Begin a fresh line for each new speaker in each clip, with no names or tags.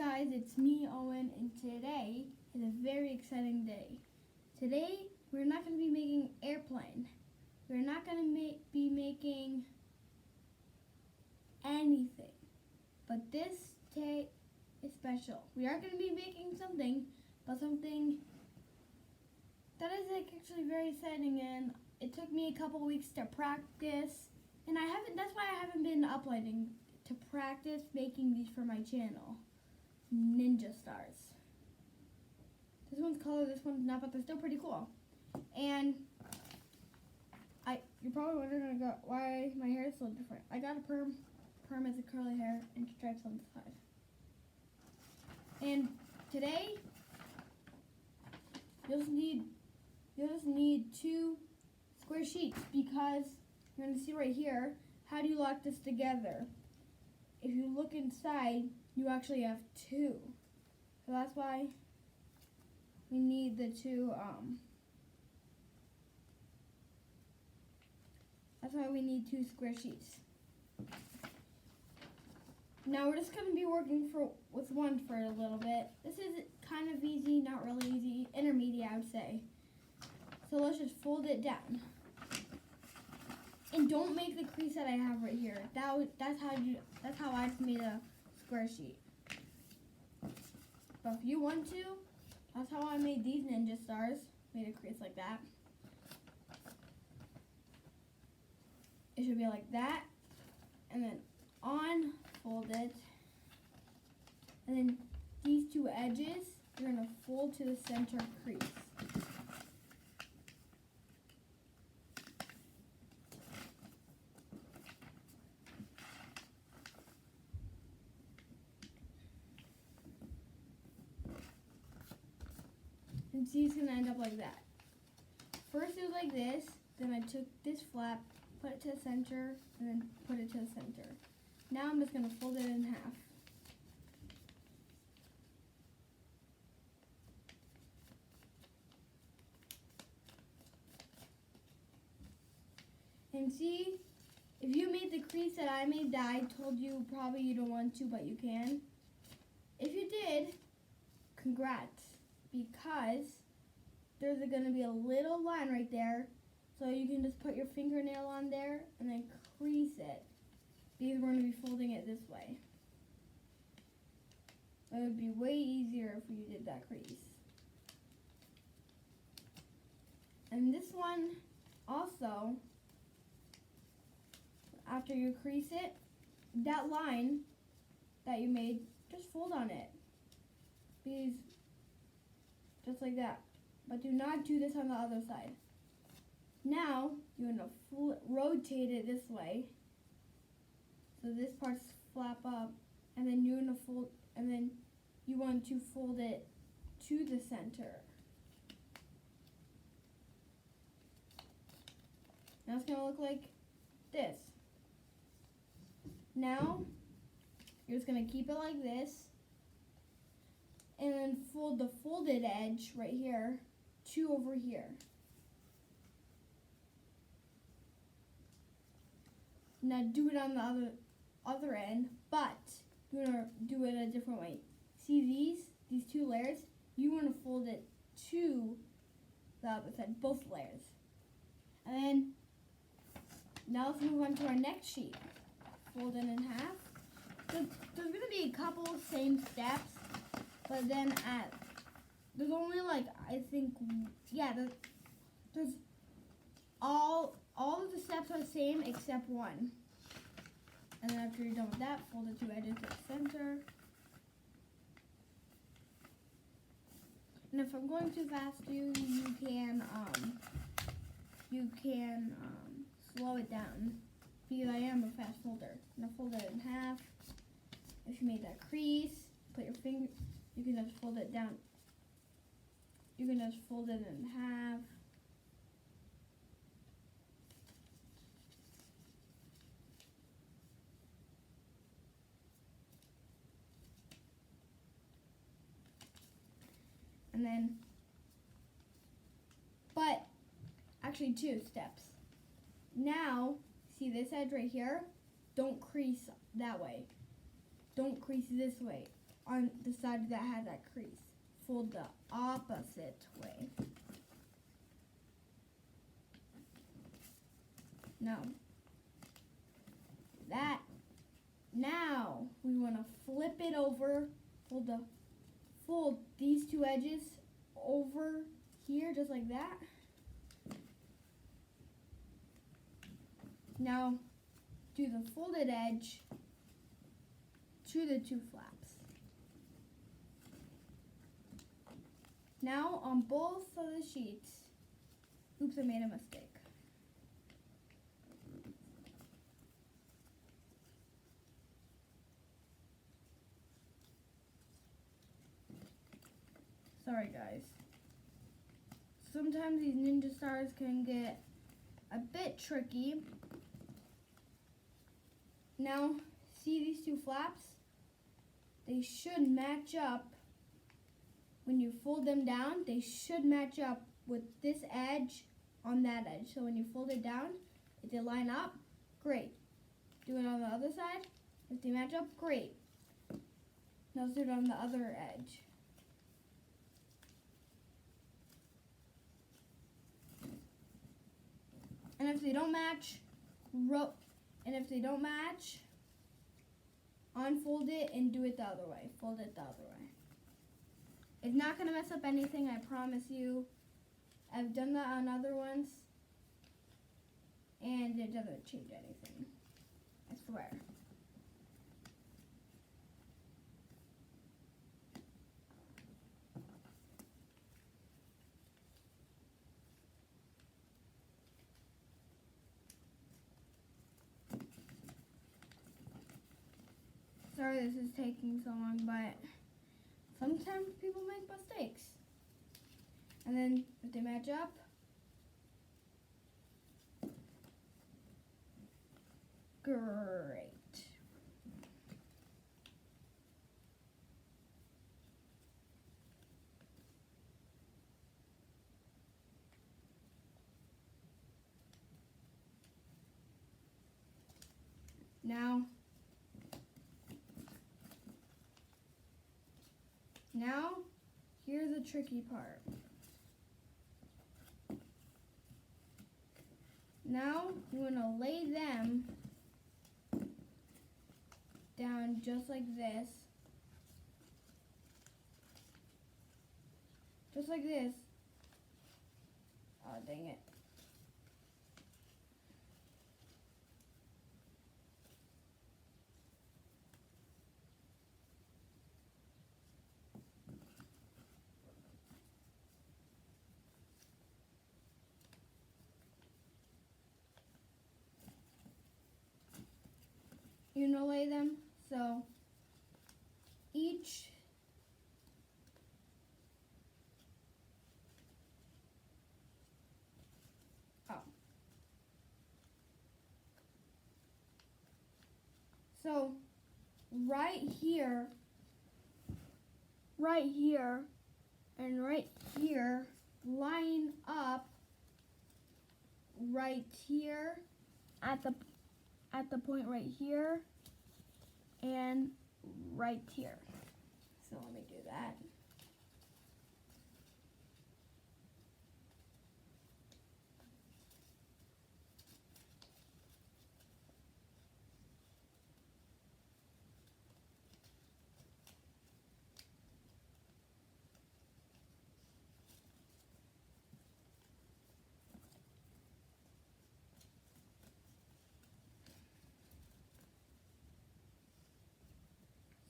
guys, it's me, Owen, and today is a very exciting day. Today, we're not going to be making airplane. We're not going to be making anything. But this day is special. We are going to be making something, but something that is actually very exciting, and it took me a couple weeks to practice, and that's why I haven't been uploading, to practice making these for my channel. Ninja stars. This one's colored, this one's not, but they're still pretty cool. And you're probably wondering why my hair is so different. I got a perm as a curly hair and stripes on the side. And today you'll just need 2 square sheets, because you're going to see right here, how do you lock this together? If you look inside, you actually have 2. So that's why we need the 2, that's why we need 2 square sheets. Now we're just going to be working with one for a little bit. This is kind of easy, not really easy, intermediate I would say. So let's just fold it down. And don't make the crease that I have right here. That's how I made a square sheet. But if you want to, that's how I made these ninja stars. Made a crease like that. It should be like that. And then fold it. And then these 2 edges, you're going to fold to the center crease. And see, it's going to end up like that. First it was like this, then I took this flap, put it to the center, and then put it to the center. Now I'm just going to fold it in half. And see, if you made the crease that I made that I told you probably you don't want to, but you can. If you did, congrats, because there's going to be a little line right there, so you can just put your fingernail on there and then crease it, because we're going to be folding it this way. It would be way easier if you did that crease. And this one also, after you crease it, that line that you made, just fold on it. Because just like that. But do not do this on the other side. Now, you're going to rotate it this way. So this part's flap up. And then you're going to fold, and then you want to fold it to the center. Now it's going to look like this. Now, you're just going to keep it like this. And then fold the folded edge right here to over here. Now do it on the other end, but you're going to do it a different way. See these 2 layers? You want to fold it to the other side, both layers. And then, now let's move on to our next sheet. Fold it in half. There's going to be a couple of same steps. But then there's only like, I think, yeah, there's all of the steps are the same except one. And then after you're done with that, fold the 2 edges to the center. And if I'm going too fast, you can slow it down, because I am a fast folder. I'm gonna fold it in half. If you made that crease, put your finger. You can just fold it down. You can just fold it in half. And then, but actually 2 steps. Now, see this edge right here? Don't crease that way. Don't crease this way. on the side that had that crease. Fold the opposite way. Now we want to flip it over. Fold these two edges over here just like that. Now do the folded edge to the two flaps. Now on both of the sheets, oops, I made a mistake. Sorry guys. Sometimes these ninja stars can get a bit tricky. Now, see these two flaps? They should match up. When you fold them down, they should match up with this edge on that edge. So when you fold it down, if they line up, great. Do it on the other side. If they match up, great. Now let's do it on the other edge. And if they don't match, unfold it and do it the other way. Fold it the other way. It's not going to mess up anything, I promise you. I've done that on other ones, and it doesn't change anything. I swear. Sorry this is taking so long, but sometimes people make mistakes. And then if they match up, great. Now, here's the tricky part. Now, you want to lay them down just like this. Just like this. Oh, dang it. You know, lay them so each so right here and right here line up right here at the point right here and right here. So let me do that.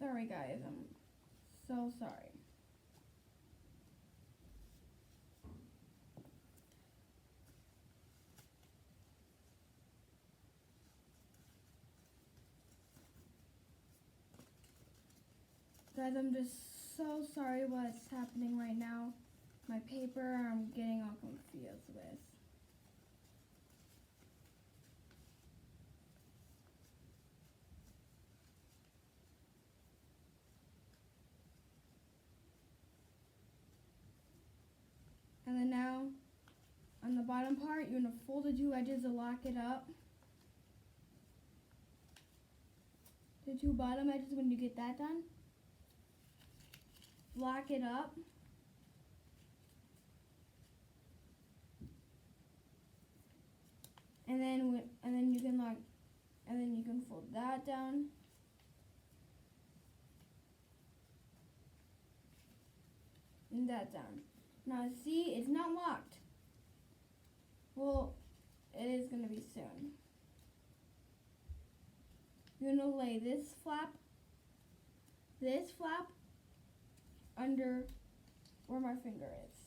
Sorry guys, I'm so sorry. Guys, I'm just so sorry what's happening right now. My paper, I'm getting all confused with. And then now, on the bottom part, you're going to fold the two edges to lock it up. The two bottom edges, when you get that done, lock it up. And then you can lock, and then you can fold that down. And that down. Now see, it's not locked. Well, it is gonna be soon. You're gonna lay this flap under where my finger is.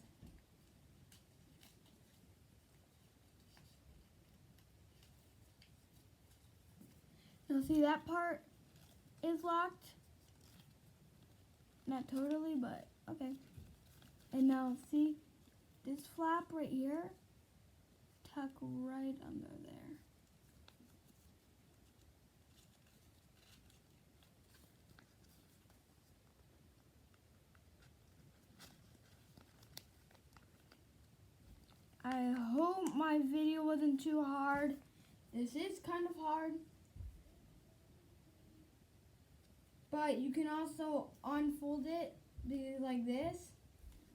Now see, that part is locked. Not totally, but okay. And now see, this flap right here, tuck right under there. I hope my video wasn't too hard. This is kind of hard. But you can also unfold it like this.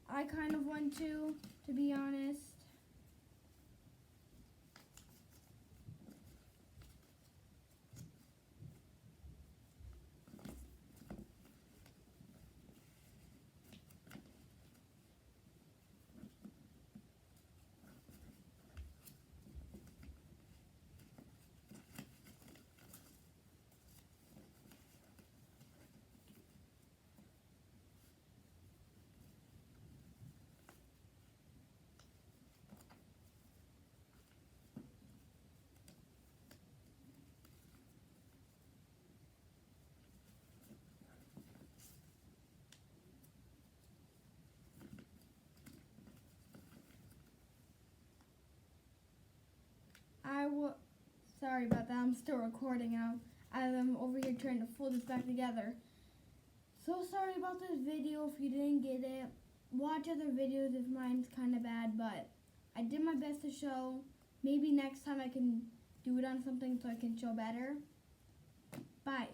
I kind of want to be honest. Sorry about that, I'm still recording now. I'm over here trying to fold this back together. So sorry about this video if you didn't get it. Watch other videos if mine's kind of bad, but I did my best to show. Maybe next time I can do it on something so I can show better. Bye.